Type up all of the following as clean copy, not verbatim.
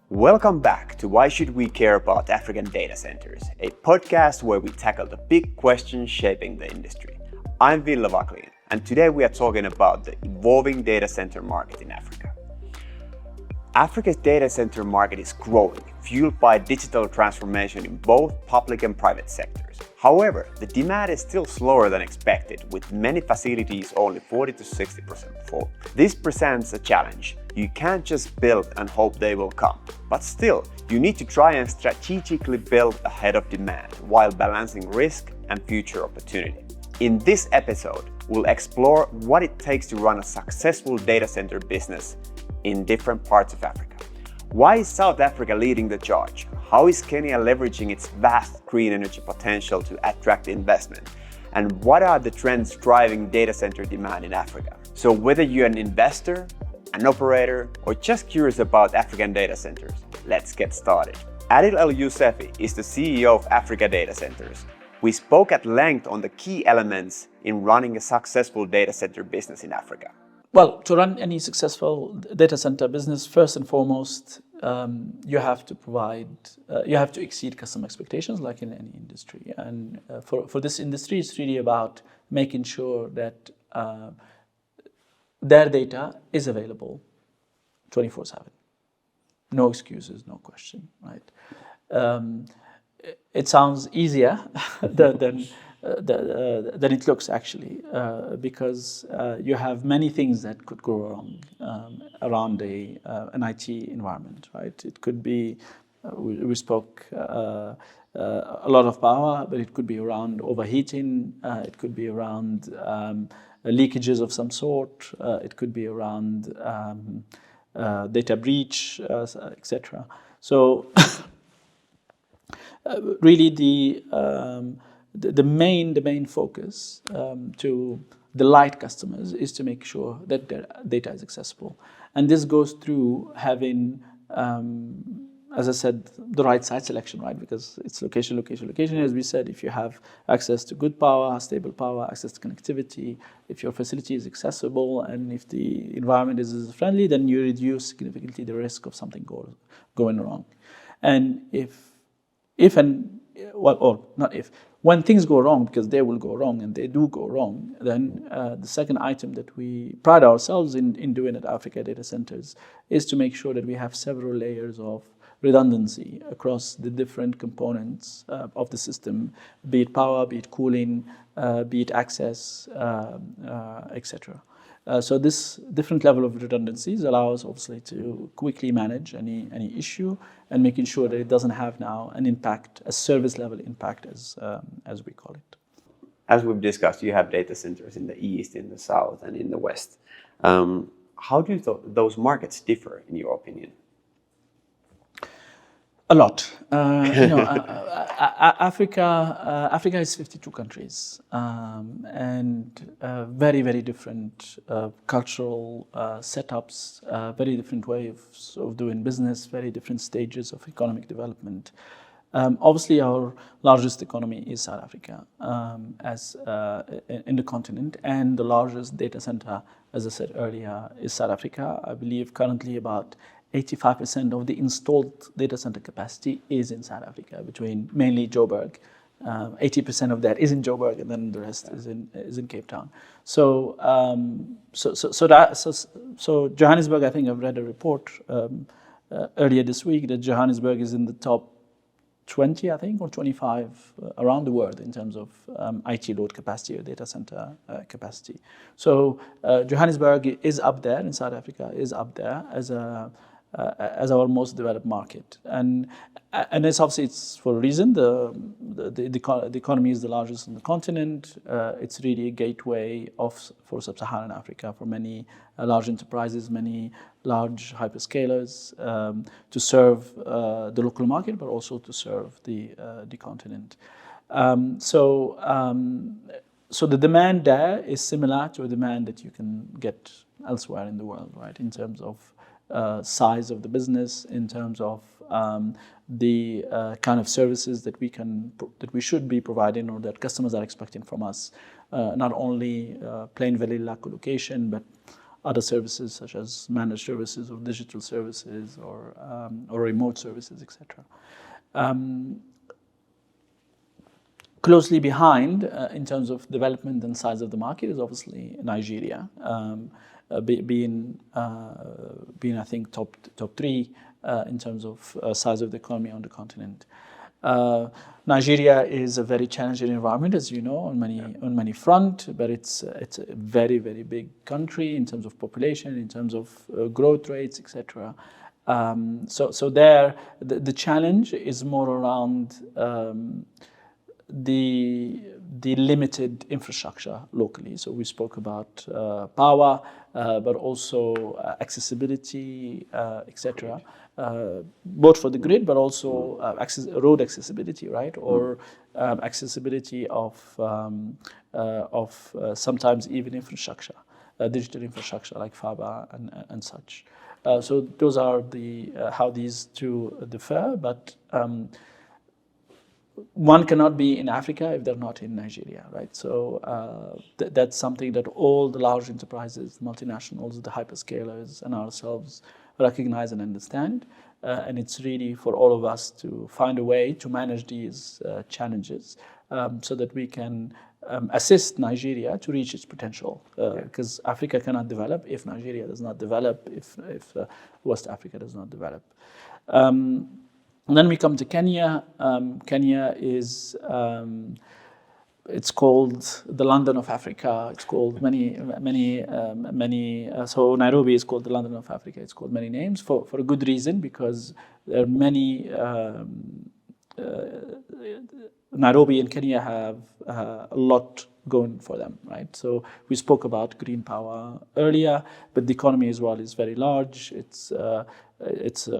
Welcome back to Why Should We Care About African Data Centers, a podcast where we tackle the big questions shaping the industry. I'm Ville Vaklin, and today we are talking about the evolving data center market in Africa. Africa's data center market is growing, fueled by digital transformation in both public and private sectors. However, the demand is still slower than expected, with many facilities only 40 to 60% full. This presents a challenge. You can't just build and hope they will come. But still, you need to try and strategically build ahead of demand while balancing risk and future opportunity. In this episode, we'll explore what it takes to run a successful data center business in different parts of Africa. Why is South Africa leading the charge? How is Kenya leveraging its vast green energy potential to attract investment? And what are the trends driving data center demand in Africa? So whether you're an investor, an operator, or just curious about African data centers, let's get started. Adil El Youssefi is the CEO of Africa Data Centers. We spoke at length on the key elements in running a successful data center business in Africa. Well, to run any successful data center business, first and foremost, you have to exceed customer expectations, like in any industry. And for this industry, it's really about making sure that their data is available 24/7. No excuses, no question, right? It sounds easier than it looks, actually, because you have many things that could go wrong around an IT environment, right? It could be, we spoke a lot of power, but it could be around overheating, it could be around leakages of some sort, it could be around data breach, etc. So really the main focus to delight customers is to make sure that their data is accessible. And this goes through having, as I said, the right site selection, right? Because it's location. As we said, if you have access to good power, stable power, access to connectivity, if your facility is accessible, and if the environment is friendly, then you reduce significantly the risk of something going wrong. And when things go wrong, because they will go wrong, and they do go wrong, then the second item that we pride ourselves in doing at Africa Data Centers is to make sure that we have several layers of redundancy across the different components of the system, be it power, be it cooling, be it access, etc. So this different level of redundancies allows, obviously, to quickly manage any issue and making sure that it doesn't have now an impact, a service level impact, as we call it. As we've discussed, you have data centers in the east, in the south, and in the west. How do those markets differ, in your opinion? A lot. Africa is 52 countries, and very, very different cultural setups, very different ways of doing business, very different stages of economic development. Obviously, our largest economy is South Africa, in the continent, and the largest data center, as I said earlier, is South Africa. I believe currently about 85% of the installed data center capacity is in South Africa, between mainly Joburg. 80% of that is in Joburg, and then the rest is in Cape Town. So Johannesburg, I think I've read a report earlier this week that Johannesburg is in the top 20, I think, or 25 around the world in terms of IT load capacity or data center capacity. So Johannesburg is up there in South Africa, is up there as our most developed market, and it's obviously it's for a reason. The economy is the largest in the continent. It's really a gateway for sub-Saharan Africa for many large enterprises, many large hyperscalers to serve the local market, but also to serve the continent. So the demand there is similar to a demand that you can get elsewhere in the world, right? In terms of size of the business, in terms of the kind of services that we should be providing, or that customers are expecting from us. Not only plain vanilla colocation, but other services such as managed services or digital services or remote services, etc. Closely behind, in terms of development and size of the market, is obviously Nigeria, being I think top three in terms of size of the economy on the continent. Nigeria is a very challenging environment, as you know, on many fronts, but it's a very, very big country in terms of population, in terms of growth rates, etc. So there, the challenge is more around the limited infrastructure locally. So we spoke about power, but also accessibility, etc. Both for the grid, but also road accessibility, right? Or accessibility of sometimes even infrastructure, digital infrastructure like fiber and such. So those are the how these two differ, but one cannot be in Africa if they're not in Nigeria, right? So that's something that all the large enterprises, multinationals, the hyperscalers, and ourselves recognize and understand. And it's really for all of us to find a way to manage these challenges so that we can assist Nigeria to reach its potential. Because Africa cannot develop if Nigeria does not develop, if West Africa does not develop. And then we come to Kenya. Kenya is, it's called the London of Africa. It's called many. So Nairobi is called the London of Africa. It's called many names for a good reason, because there are many. Nairobi and Kenya have a lot going for them, right? So we spoke about green power earlier, but the economy as well is very large. It's an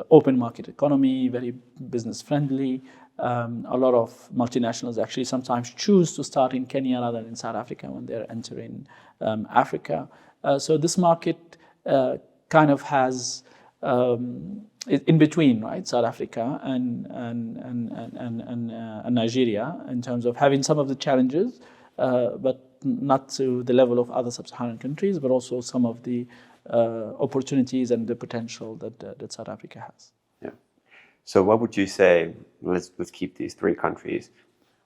open market economy, very business friendly. A lot of multinationals actually sometimes choose to start in Kenya rather than in South Africa when they're entering Africa. So this market kind of has in between, right? South Africa and Nigeria in terms of having some of the challenges, but not to the level of other sub-Saharan countries, but also some of the opportunities and the potential that South Africa has. Yeah. So what would you say, let's keep these three countries,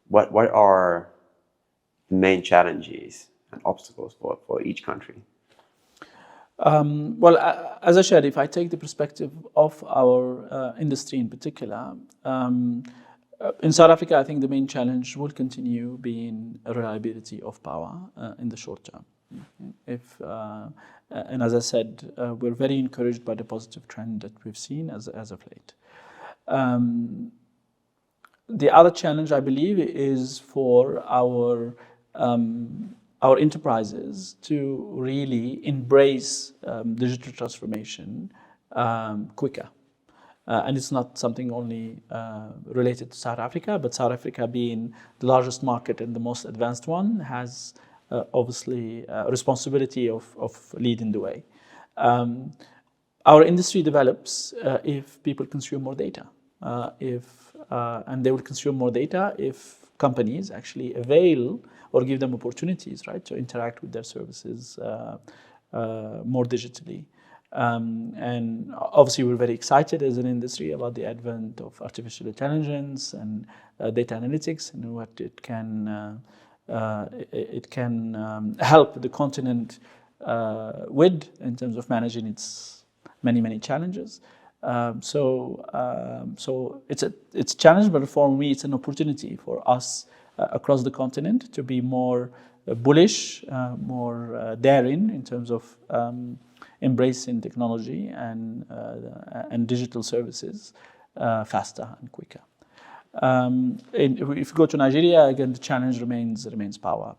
what are the main challenges and obstacles for each country? Well, as I said, if I take the perspective of our industry in particular, in South Africa, I think the main challenge will continue being reliability of power in the short term. And as I said, we're very encouraged by the positive trend that we've seen as of late. The other challenge, I believe, is for our enterprises to really embrace digital transformation quicker. And it's not something only related to South Africa, but South Africa being the largest market and the most advanced one has obviously a responsibility of leading the way. Our industry develops if people consume more data, and they will consume more data if companies actually avail or give them opportunities, right, to interact with their services more digitally. And obviously, we're very excited as an industry about the advent of artificial intelligence and data analytics and what it can help the continent with in terms of managing its many challenges. So it's a challenge, but for me, it's an opportunity for us across the continent to be more bullish, more daring in terms of embracing technology and digital services faster and quicker. If you go to Nigeria, again, the challenge remains power.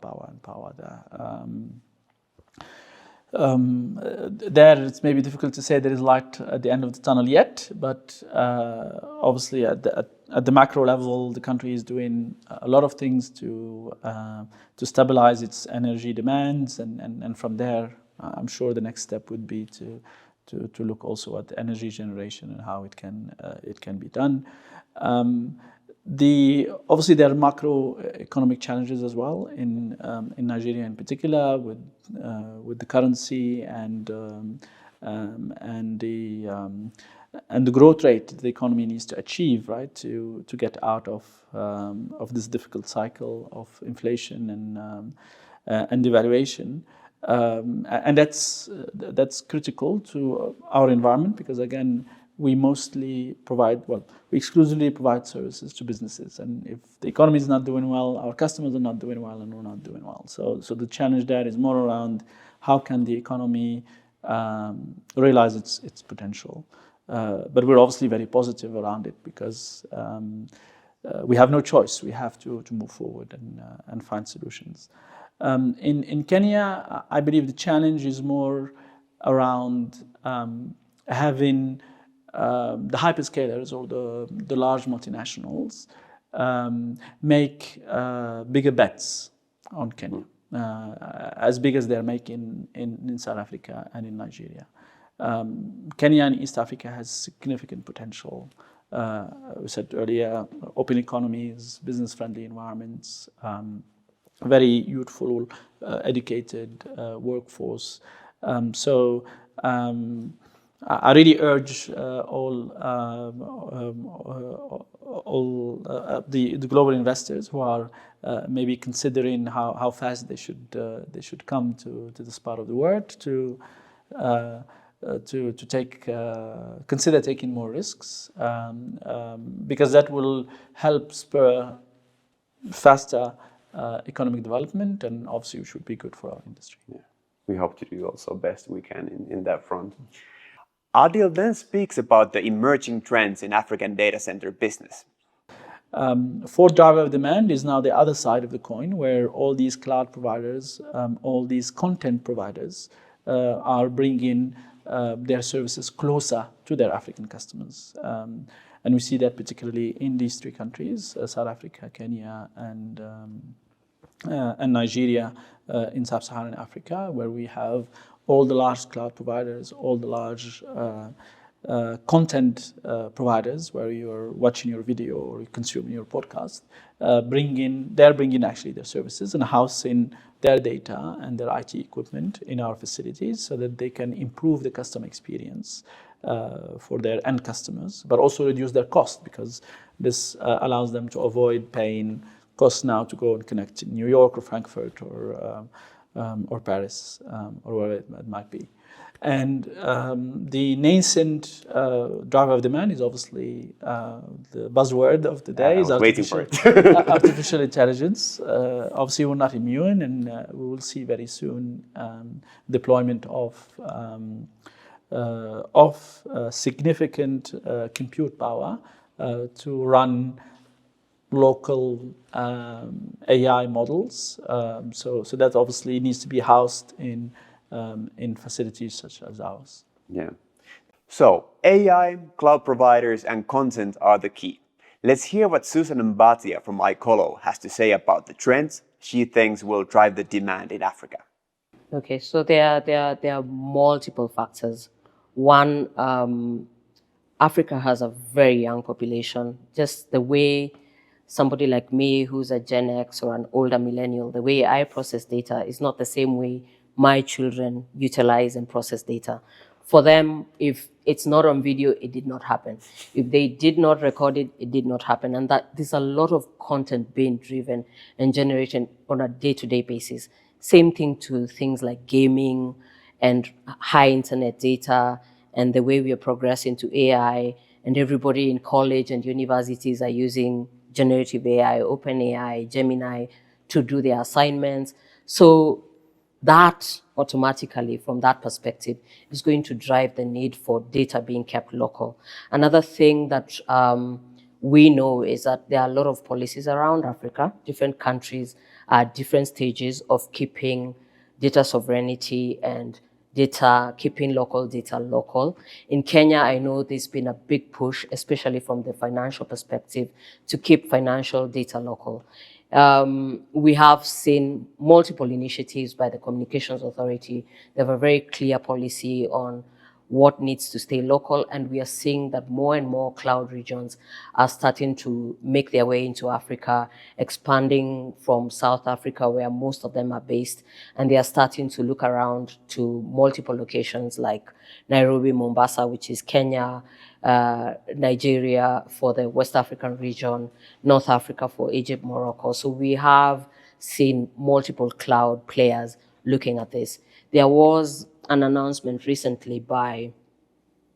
There, it's maybe difficult to say there is light at the end of the tunnel yet, but obviously at the macro level, the country is doing a lot of things to stabilize its energy demands, and from there, I'm sure the next step would be to look also at the energy generation and how it can be done. Obviously there are macroeconomic challenges as well in Nigeria in particular with the currency and the growth rate the economy needs to achieve, right, to get out of this difficult cycle of inflation and devaluation. And that's critical to our environment because again we exclusively provide services to businesses, and if the economy is not doing well, our customers are not doing well, and we're not doing well. So the challenge there is more around how can the economy realize its potential. But we're obviously very positive around it because we have no choice. We have to move forward and find solutions. In Kenya, I believe the challenge is more around having the hyperscalers or the large multinationals make bigger bets on Kenya, as big as they're making in South Africa and in Nigeria. Kenya and East Africa has significant potential. We said earlier, open economies, business-friendly environments, very youthful, educated workforce. I really urge all the global investors who are maybe considering how fast they should come to this part of the world to consider taking more risks, because that will help spur faster economic development, and obviously it should be good for our industry. Yeah. We hope to do also best we can in that front. Adil then speaks about the emerging trends in African data center business. Fourth driver of demand is now the other side of the coin, where all these cloud providers, all these content providers are bringing their services closer to their African customers. And we see that particularly in these three countries, South Africa, Kenya, and Nigeria in sub-Saharan Africa, where we have all the large cloud providers, all the large content providers, where you're watching your video or you're consuming your podcast, they're bringing actually their services and housing their data and their IT equipment in our facilities so that they can improve the customer experience for their end customers, but also reduce their cost, because this allows them to avoid paying costs now to go and connect in New York or Frankfurt or Paris or wherever it might be. And the nascent driver of demand is obviously the buzzword of the day. I was waiting for it. Artificial intelligence. Obviously, we're not immune, and we will see very soon deployment of significant compute power to run local AI models. So that obviously needs to be housed in facilities such as ours. Yeah. So AI, cloud providers, and content are the key. Let's hear what Susan Mbatia from iColo has to say about the trends she thinks will drive the demand in Africa. Okay, so there are multiple factors. One, Africa has a very young population. Just the way somebody like me, who's a Gen X or an older millennial, the way I process data is not the same way my children utilize and process data. For them, if it's not on video, it did not happen. If they did not record it, it did not happen. And that there's a lot of content being driven and generated on a day-to-day basis. Same thing to things like gaming and high internet data, and the way we are progressing to AI, and everybody in college and universities are using generative AI, OpenAI, Gemini to do their assignments. So that automatically, from that perspective, is going to drive the need for data being kept local. Another thing that we know is that there are a lot of policies around Africa. Different countries are at different stages of keeping data sovereignty and keeping local data local. In Kenya, I know there's been a big push, especially from the financial perspective, to keep financial data local. We have seen multiple initiatives by the Communications Authority. They have a very clear policy on what needs to stay local. And we are seeing that more and more cloud regions are starting to make their way into Africa, expanding from South Africa, where most of them are based. And they are starting to look around to multiple locations like Nairobi, Mombasa, which is Kenya, Nigeria for the West African region, North Africa for Egypt, Morocco. So we have seen multiple cloud players looking at this. There was an announcement recently by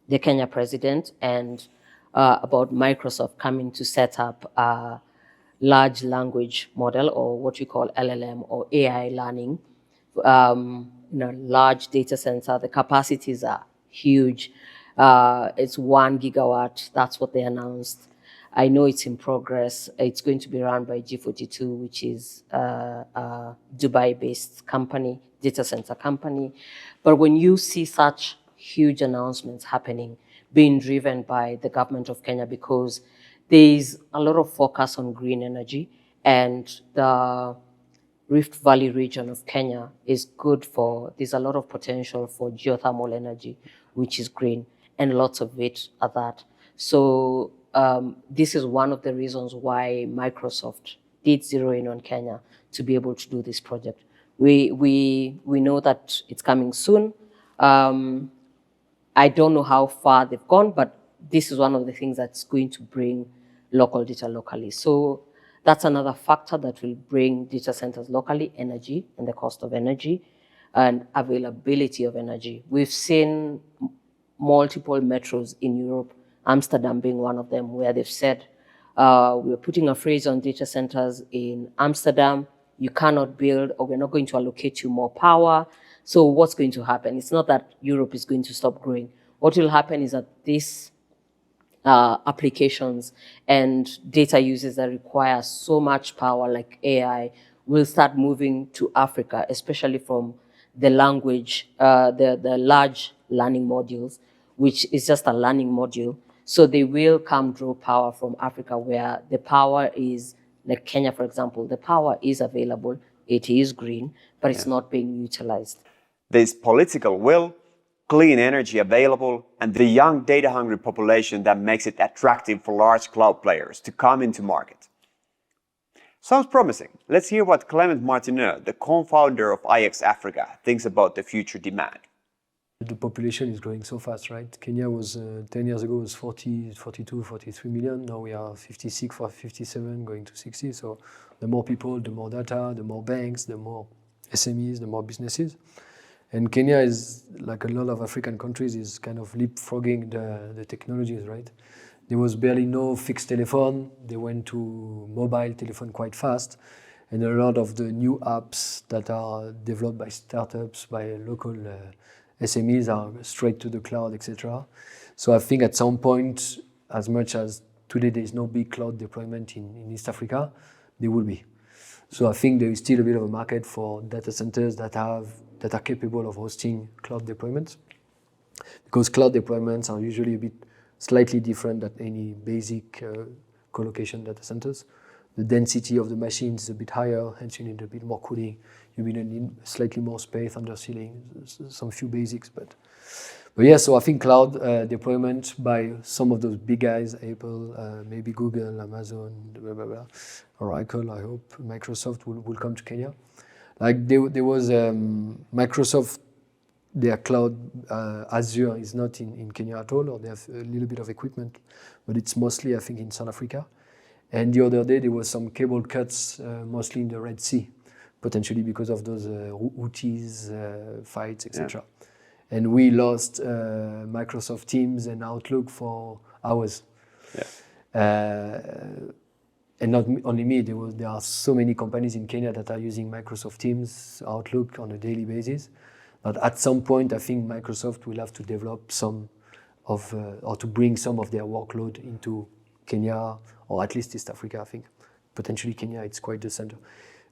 the Kenya president and about Microsoft coming to set up a large language model, or what we call LLM or AI learning, in a large data center. The capacities are huge. It's 1 gigawatt. That's what they announced. I know it's in progress. It's going to be run by G42, which is a Dubai-based company, data center company. But when you see such huge announcements happening, being driven by the government of Kenya, because there's a lot of focus on green energy, and the Rift Valley region of Kenya is good for, there's a lot of potential for geothermal energy, which is green, and lots of it are that. So this is one of the reasons why Microsoft did zero in on Kenya to be able to do this project. We know that it's coming soon. I don't know how far they've gone, but this is one of the things that's going to bring local data locally. So that's another factor that will bring data centers locally, energy and the cost of energy and availability of energy. We've seen multiple metros in Europe, Amsterdam being one of them, where they've said, we're putting a freeze on data centers in Amsterdam. You cannot build, or we're not going to allocate you more power. So what's going to happen? It's not that Europe is going to stop growing. What will happen is that these applications and data uses that require so much power, like AI, will start moving to Africa, especially from the language, the large learning modules, which is just a learning module. So they will come draw power from Africa, where the power is, like Kenya, for example, the power is available, it is green, but it's not being utilized. There's political will, clean energy available, and the young data-hungry population that makes it attractive for large cloud players to come into market. Sounds promising. Let's hear what Clement Martineux, the co-founder of IX Africa, thinks about the future demand. The population is growing so fast, right? Kenya was 10 years ago was 40, 42, 43 million. Now we are 56, 57, going to 60. So the more people, the more data, the more banks, the more SMEs, the more businesses. And Kenya is, like a lot of African countries, is kind of leapfrogging the technologies, right? There was barely no fixed telephone. They went to mobile telephone quite fast. And a lot of the new apps that are developed by startups, by local SMEs are straight to the cloud, etc. So I think at some point, as much as today there is no big cloud deployment in East Africa, there will be. So I think there is still a bit of a market for data centers that are capable of hosting cloud deployments, because cloud deployments are usually a bit slightly different than any basic co-location data centers. The density of the machines is a bit higher, hence you need a bit more cooling. You need slightly more space under ceiling, some few basics, but yeah. So I think cloud deployment by some of those big guys, Apple, maybe Google, Amazon, blah, blah, blah, Oracle, I hope, Microsoft will come to Kenya. Like there was Microsoft, their cloud, Azure is not in Kenya at all, or they have a little bit of equipment, but it's mostly, I think, in South Africa. And the other day there was some cable cuts, mostly in the Red Sea, potentially because of those Houthis fights, etc. Yeah. And we lost Microsoft Teams and Outlook for hours. Yeah. And not only me, there are so many companies in Kenya that are using Microsoft Teams, Outlook on a daily basis. But at some point, I think Microsoft will have to develop some of, or to bring some of their workload into Kenya, or at least East Africa, I think. Potentially Kenya, it's quite the center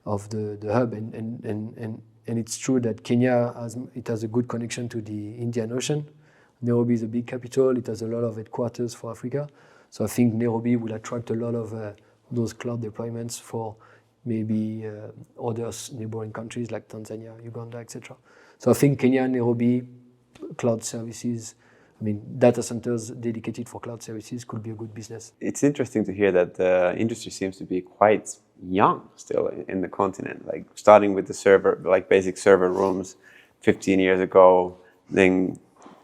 of the hub. And it's true that Kenya has a good connection to the Indian Ocean. Nairobi is a big capital. It has a lot of headquarters for Africa. So I think Nairobi will attract a lot of those cloud deployments for maybe other neighboring countries like Tanzania, Uganda, etc. So I think Kenya and Nairobi cloud services I mean, data centers dedicated for cloud services could be a good business. It's interesting to hear that the industry seems to be quite young still in the continent, like starting with the server, like basic server rooms 15 years ago, then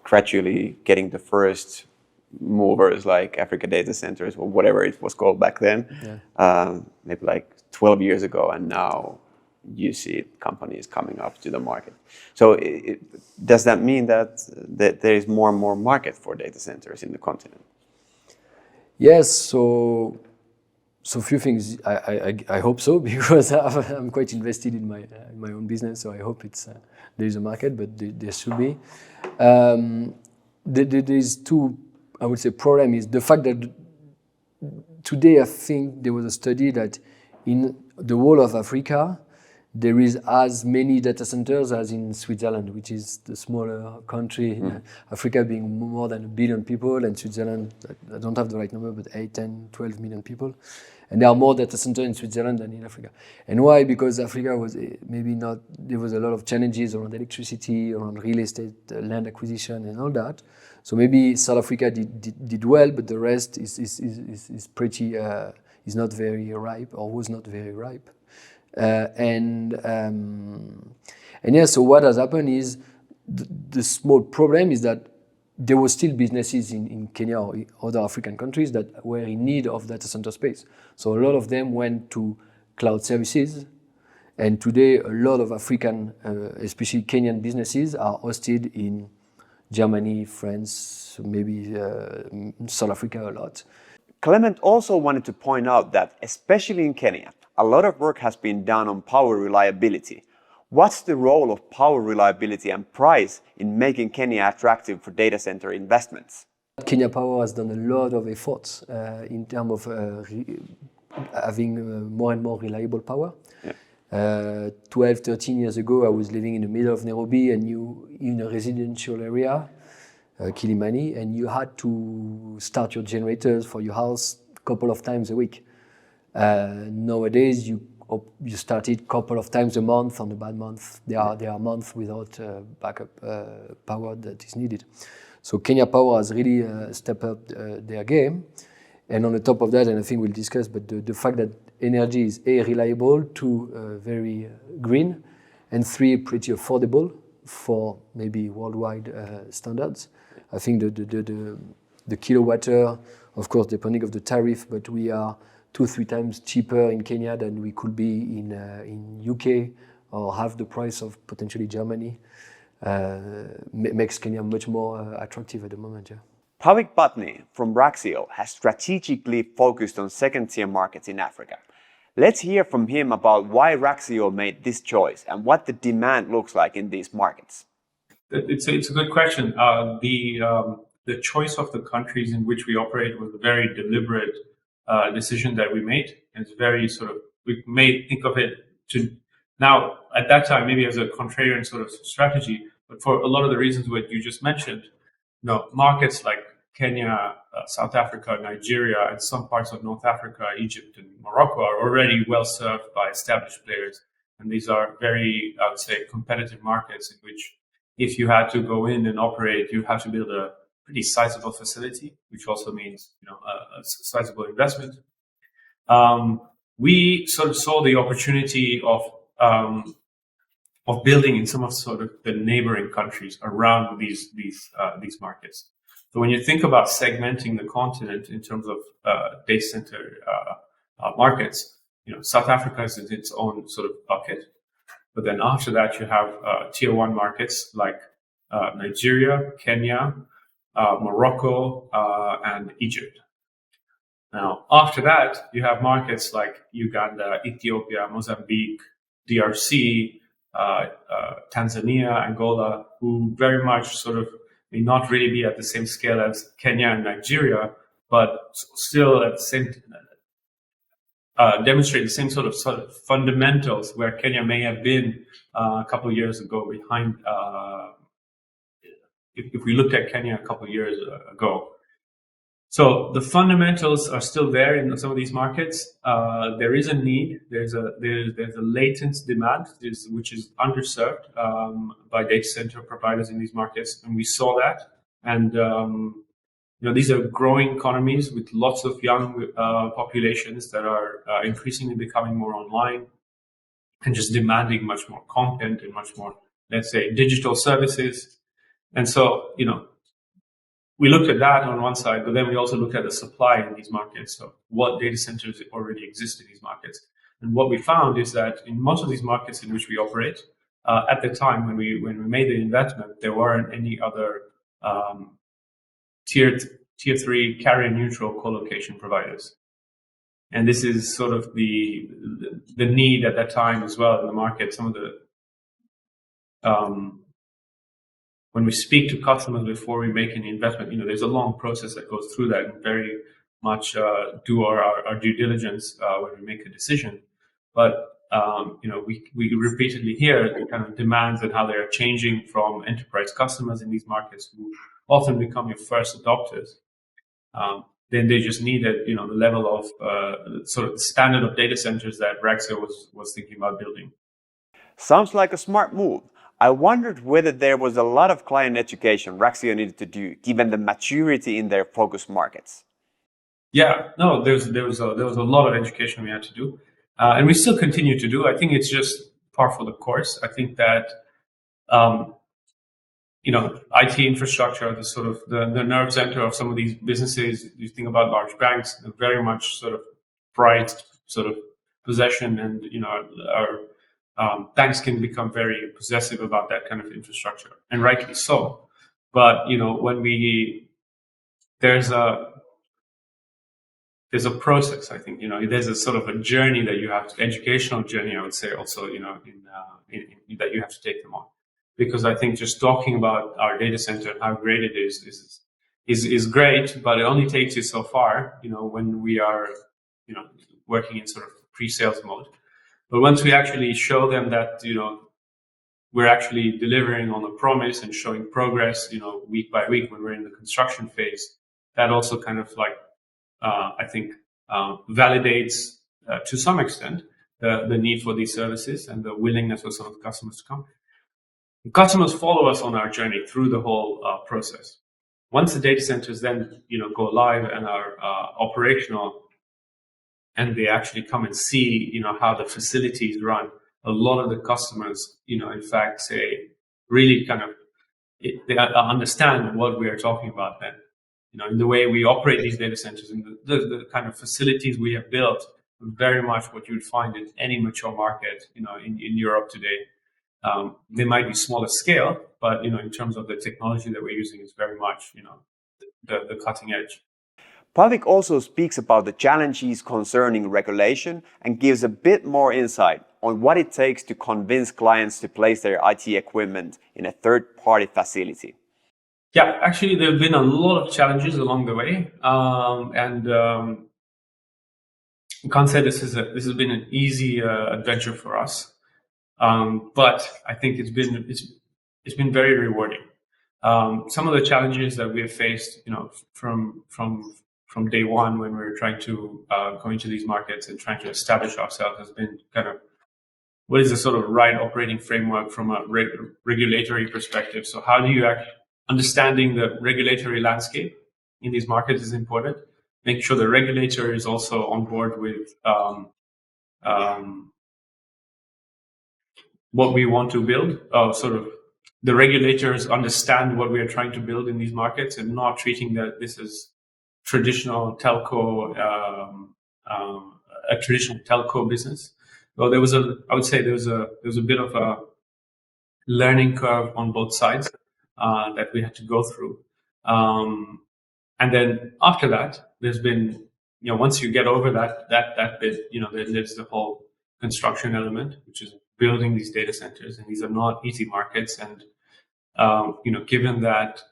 gradually getting the first movers like Africa data centers or whatever it was called back then, maybe like 12 years ago, and now you see companies coming up to the market. So does that mean that there is more and more market for data centers in the continent? Yes, so a few things. I hope so, because I'm quite invested in my own business. So I hope there is a market, but there should be. There is two, I would say, problem is the fact that today I think there was a study that in the whole of Africa there is as many data centers as in Switzerland, which is the smaller country in Africa, being more than 1 billion people, and Switzerland, I don't have the right number, but 8, 10, 12 million people. And there are more data centers in Switzerland than in Africa. And why? Because Africa was maybe not, there was a lot of challenges around electricity, around real estate, land acquisition and all that. So maybe South Africa did well, but the rest is pretty, is not very ripe, or was not very ripe. And yeah, so what has happened is the small problem is that there were still businesses in Kenya or other African countries that were in need of data center space. So a lot of them went to cloud services, and today a lot of African, especially Kenyan businesses, are hosted in Germany, France, maybe South Africa a lot. Clement also wanted to point out that, especially in Kenya, a lot of work has been done on power reliability. What's the role of power reliability and price in making Kenya attractive for data center investments? Kenya Power has done a lot of efforts in terms of having more and more reliable power. Yeah. 12, 13 years ago, I was living in the middle of Nairobi, and in a residential area, Kilimani, and you had to start your generators for your house a couple of times a week. Nowadays, you start it a couple of times a month. On a bad month, there are months without backup power that is needed. So Kenya Power has really stepped up their game. And on the top of that, and I think we'll discuss, but the fact that energy is A, reliable, 2, very green, and 3, pretty affordable for maybe worldwide standards. I think the kilowatt hour, of course, depending on the tariff, but we are 2-3 times cheaper in Kenya than we could be in UK, or half the price of potentially Germany. Makes Kenya much more attractive at the moment. Yeah. Pavik Patni from Raxio has strategically focused on second-tier markets in Africa. Let's hear from him about why Raxio made this choice and what the demand looks like in these markets. It's a good question. The choice of the countries in which we operate was a very deliberate decision that we made. It's very we may think of it to now at that time maybe as a contrarian sort of strategy, but for a lot of the reasons what you just mentioned, markets like Kenya, South Africa, Nigeria, and some parts of North Africa, Egypt, and Morocco are already well served by established players, and these are very, I would say, competitive markets in which if you had to go in and operate, you have to build a pretty sizable facility, which also means a sizable investment. We sort of saw the opportunity of building in some of the neighboring countries around these markets. So when you think about segmenting the continent in terms of data center markets, South Africa is its own sort of bucket. But then after that, you have tier 1 markets like Nigeria, Kenya, Morocco, and Egypt. Now, after that, you have markets like Uganda, Ethiopia, Mozambique, DRC, Tanzania, Angola, who very much may not really be at the same scale as Kenya and Nigeria, but still at the same demonstrate the same sort of fundamentals where Kenya may have been a couple of years ago behind. If we looked at Kenya a couple of years ago. So the fundamentals are still there in some of these markets. There is a need. There's a latent demand, which is underserved by data center providers in these markets, and we saw that. And these are growing economies with lots of young populations that are increasingly becoming more online and just demanding much more content and much more, let's say, digital services. And so, we looked at that on one side, but then we also looked at the supply in these markets. So what data centers already exist in these markets. And what we found is that in most of these markets in which we operate, at the time when we made the investment, there weren't any other tier 3 carrier neutral co-location providers. And this is sort of the need at that time as well in the market. Some of the when we speak to customers before we make any investment, there's a long process that goes through that, and very much do our due diligence when we make a decision. But we repeatedly hear the kind of demands and how they are changing from enterprise customers in these markets who often become your first adopters. Then they just needed, the level of sort of the standard of data centers that Rexo was thinking about building. Sounds like a smart move. I wondered whether there was a lot of client education Rexo needed to do, given the maturity in their focus markets. Yeah, no, there was a lot of education we had to do, and we still continue to do. I think it's just par for the course. I think that IT infrastructure, the sort of the nerve center of some of these businesses. You think about large banks, they're very much sort of prized sort of possession, and our banks can become very possessive about that kind of infrastructure, and rightly so. But when there's a process, I think, there's a sort of a journey that you have to, educational journey, I would say also, that you have to take them on. Because I think just talking about our data center and how great it is great, but it only takes you so far, when we are, working in sort of pre-sales mode. But once we actually show them that, we're actually delivering on the promise and showing progress, week by week when we're in the construction phase, that also kind of like, I think, validates to some extent the need for these services and the willingness of some of the customers to come. Customers follow us on our journey through the whole process. Once the data centers then, go live and are operational, and they actually come and see, how the facilities run, a lot of the customers, in fact, say really kind of they understand what we are talking about then. In the way we operate these data centers and the kind of facilities we have built, very much what you would find in any mature market, in Europe today. They might be smaller scale, but in terms of the technology that we're using, is very much the cutting edge. Pavik also speaks about the challenges concerning regulation and gives a bit more insight on what it takes to convince clients to place their IT equipment in a third-party facility. Yeah, actually, there have been a lot of challenges along the way, and I can't say this has been an easy adventure for us. But I think it's been very rewarding. Some of the challenges that we have faced, from day one when we were trying to go into these markets and trying to establish ourselves, has been kind of what is the sort of right operating framework from a regulatory perspective. So how do you understanding the regulatory landscape in these markets is important. Make sure the regulator is also on board with what we want to build. Sort of the regulators understand what we are trying to build in these markets and not treating that this is traditional telco, a traditional telco business. Well, I would say there was a bit of a learning curve on both sides that we had to go through. And then after that, there's been, once you get over that bit, then there's the whole construction element, which is building these data centers, and these are not easy markets. And given that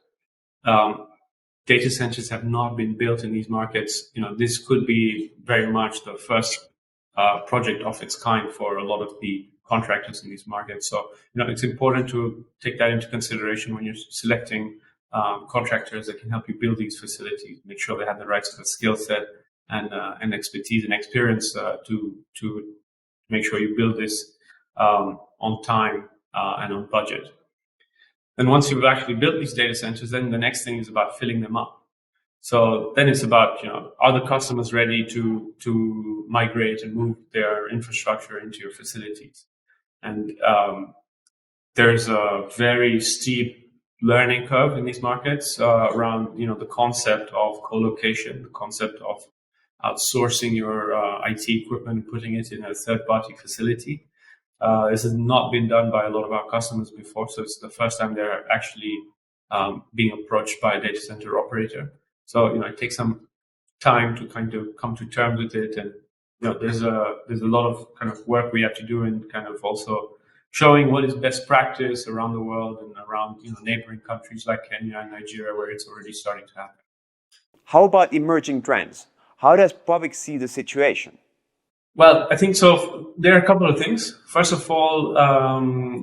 data centers have not been built in these markets, this could be very much the first project of its kind for a lot of the contractors in these markets. So, it's important to take that into consideration when you're selecting contractors that can help you build these facilities. Make sure they have the right sort of skill set and expertise and experience to make sure you build this on time and on budget. Then once you've actually built these data centers, then the next thing is about filling them up. So then it's about, are the customers ready to migrate and move their infrastructure into your facilities? And there's a very steep learning curve in these markets around, the concept of co-location, the concept of outsourcing your IT equipment and putting it in a third-party facility. This has not been done by a lot of our customers before, so it's the first time they're actually being approached by a data center operator. So it takes some time to kind of come to terms with it, and there's a lot of kind of work we have to do in kind of also showing what is best practice around the world and around neighboring countries like Kenya and Nigeria, where it's already starting to happen. How about emerging trends? How does Pavik see the situation? Well, I think so. There are a couple of things. First of all,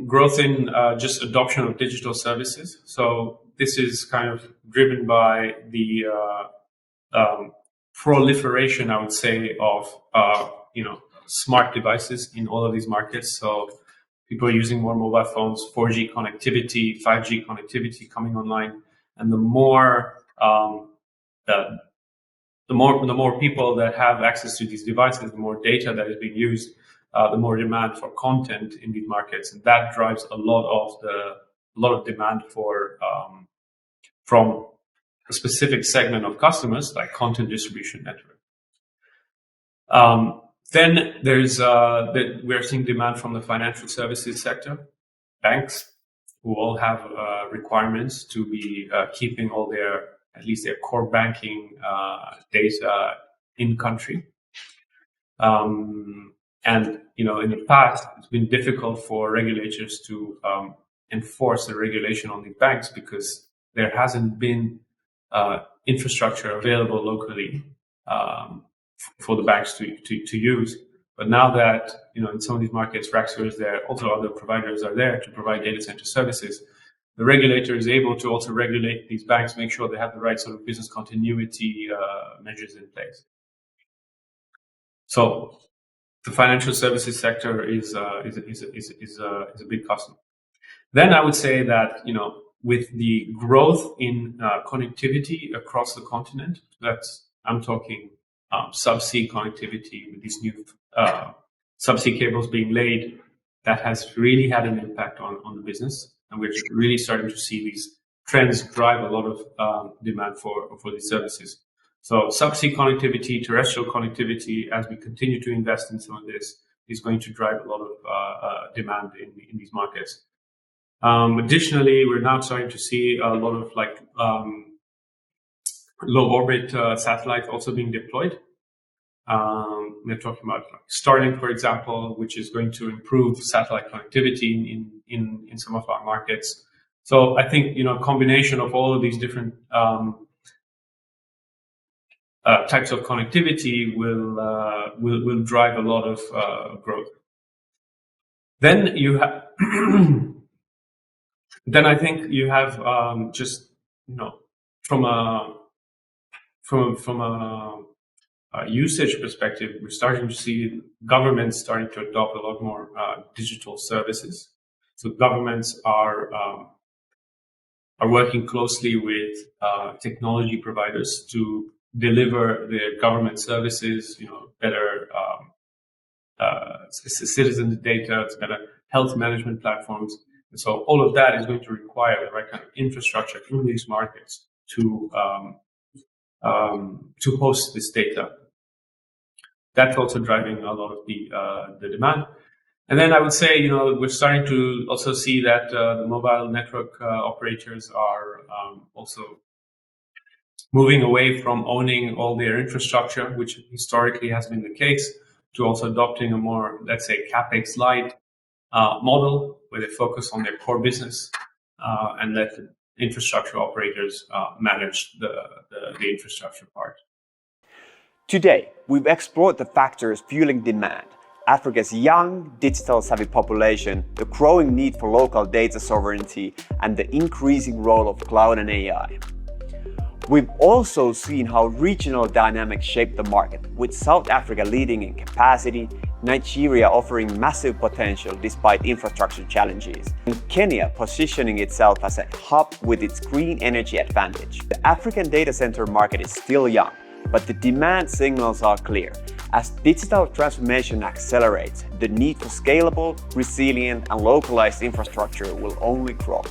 growth in just adoption of digital services. So this is kind of driven by the proliferation, I would say, of smart devices in all of these markets. So people are using more mobile phones, 4G connectivity, 5G connectivity coming online, and the more people that have access to these devices, the more data that is being used, the more demand for content in these markets, and that drives a lot of demand for from a specific segment of customers, like content distribution network. Then there's we're seeing demand from the financial services sector, banks, who all have requirements to be keeping all at least their core banking data in country. And in the past, it's been difficult for regulators to enforce the regulation on the banks because there hasn't been infrastructure available locally for the banks to use. But now that in some of these markets, Raxo is there, also other providers are there to provide data center services. The regulator is able to also regulate these banks, make sure they have the right sort of business continuity measures in place. So the financial services sector is a big customer. Then I would say that with the growth in connectivity across the continent, I'm talking subsea connectivity with these new subsea cables being laid, that has really had an impact on the business. And we're really starting to see these trends drive a lot of demand for these services. So subsea connectivity, terrestrial connectivity, as we continue to invest in some of this, is going to drive a lot of demand in these markets. Additionally, we're now starting to see a lot of low orbit satellites also being deployed. We're talking about Starlink, for example, which is going to improve satellite connectivity in some of our markets. So I think a combination of all of these different types of connectivity will drive a lot of growth. Then you have, then I think you have just from a usage perspective, we're starting to see governments starting to adopt a lot more digital services. So governments are working closely with technology providers to deliver their government services, better citizen data, better health management platforms. And so all of that is going to require the right kind of infrastructure in these markets to host this data. That's also driving a lot of the demand. And then I would say, we're starting to also see that the mobile network operators are also moving away from owning all their infrastructure, which historically has been the case, to also adopting a more, let's say, CapEx light model, where they focus on their core business and let the infrastructure operators manage the infrastructure part. Today, we've explored the factors fueling demand: Africa's young, digital-savvy population, the growing need for local data sovereignty, and the increasing role of cloud and AI. We've also seen how regional dynamics shape the market, with South Africa leading in capacity, Nigeria offering massive potential despite infrastructure challenges, and Kenya positioning itself as a hub with its green energy advantage. The African data center market is still young, but the demand signals are clear. As digital transformation accelerates, the need for scalable, resilient, and localized infrastructure will only grow.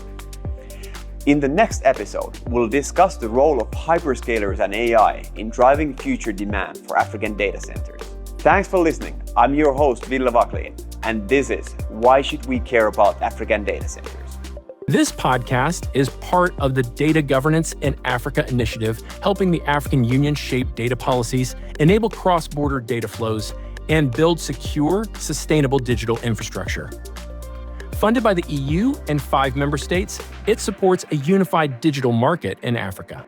In the next episode, we'll discuss the role of hyperscalers and AI in driving future demand for African data centers. Thanks for listening. I'm your host, Ville Vaklien, and this is Why Should We Care About African Data Centers? This podcast is part of the Data Governance in Africa initiative, helping the African Union shape data policies, enable cross-border data flows, and build secure, sustainable digital infrastructure. Funded by the EU and 5 member states, it supports a unified digital market in Africa.